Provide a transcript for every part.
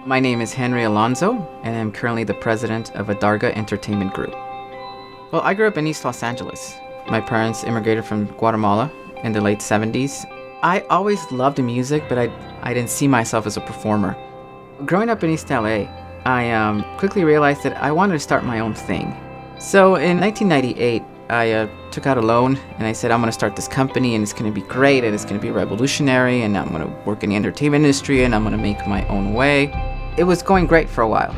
My name is Henry Alonzo, and I'm currently the president of Adarga Entertainment Group. Well, I grew up in East Los Angeles. My parents immigrated from Guatemala in the late 70s. I always loved music, but I didn't see myself as a performer. Growing up in East LA, I quickly realized that I wanted to start my own thing. So in 1998, I took out a loan and I said, I'm going to start this company and it's going to be great and it's going to be revolutionary and I'm going to work in the entertainment industry and I'm going to make my own way. It was going great for a while.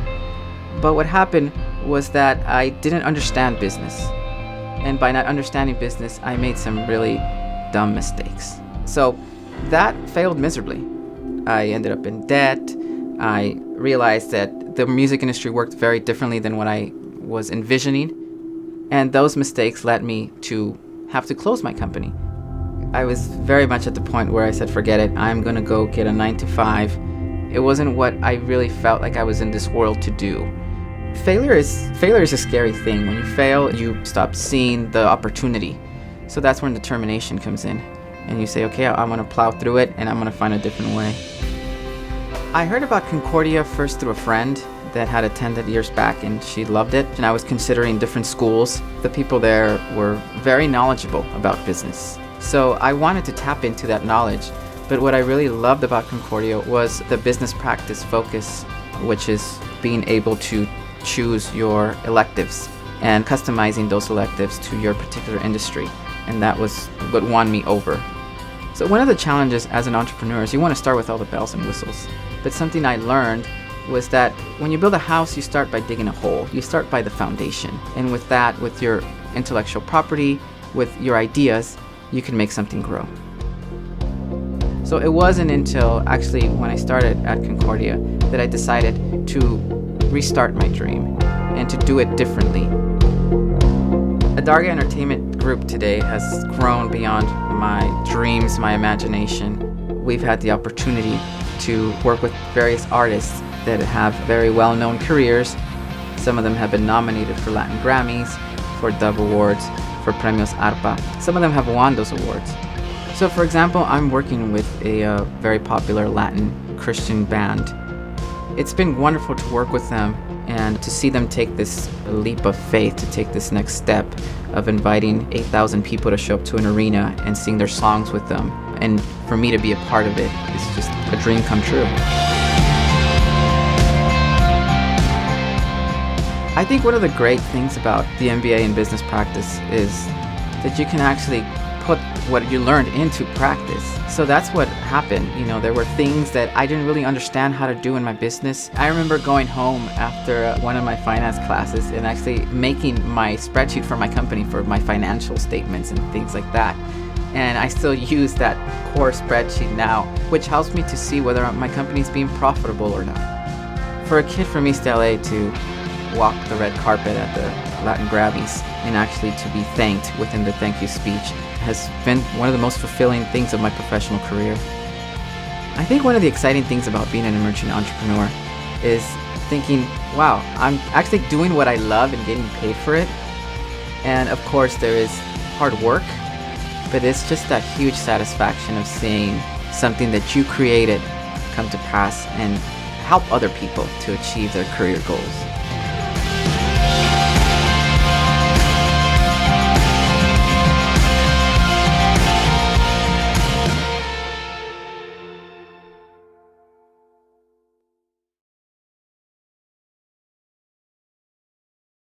But what happened was that I didn't understand business. And by not understanding business, I made some really dumb mistakes. So that failed miserably. I ended up in debt. I realized that the music industry worked very differently than what I was envisioning. And those mistakes led me to have to close my company. I was very much at the point where I said, forget it, I'm gonna go get a 9-to-5. It wasn't what I really felt like I was in this world to do. Failure is a scary thing. When you fail, you stop seeing the opportunity. So that's when determination comes in. And you say, okay, I'm gonna plow through it and I'm gonna find a different way. I heard about Concordia first through a friend that had attended years back and she loved it. And I was considering different schools. The people there were very knowledgeable about business. So I wanted to tap into that knowledge. But what I really loved about Concordia was the business practice focus, which is being able to choose your electives and customizing those electives to your particular industry. And that was what won me over. So one of the challenges as an entrepreneur is you want to start with all the bells and whistles. But something I learned was that when you build a house, you start by digging a hole. You start by the foundation. And with that, with your intellectual property, with your ideas, you can make something grow. So it wasn't until actually when I started at Concordia that I decided to restart my dream and to do it differently. Adarga Entertainment Group today has grown beyond my dreams, my imagination. We've had the opportunity to work with various artists that have very well-known careers. Some of them have been nominated for Latin Grammys, for Dove Awards, for Premios ARPA. Some of them have won those awards. So for example, I'm working with a very popular Latin Christian band. It's been wonderful to work with them and to see them take this leap of faith, to take this next step of inviting 8,000 people to show up to an arena and sing their songs with them. And for me to be a part of it is just a dream come true. I think one of the great things about the MBA in business practice is that you can actually put what you learned into practice. So that's what happened. There were things that I didn't really understand how to do in my business. I remember going home after one of my finance classes and actually making my spreadsheet for my company for my financial statements and things like that. And I still use that core spreadsheet now, which helps me to see whether my company is being profitable or not. For a kid from East LA to walk the red carpet at the Latin Grammys and actually to be thanked within the thank you speech has been one of the most fulfilling things of my professional career. I think one of the exciting things about being an emerging entrepreneur is thinking, wow, I'm actually doing what I love and getting paid for it. And of course there is hard work, but it's just that huge satisfaction of seeing something that you created come to pass and help other people to achieve their career goals.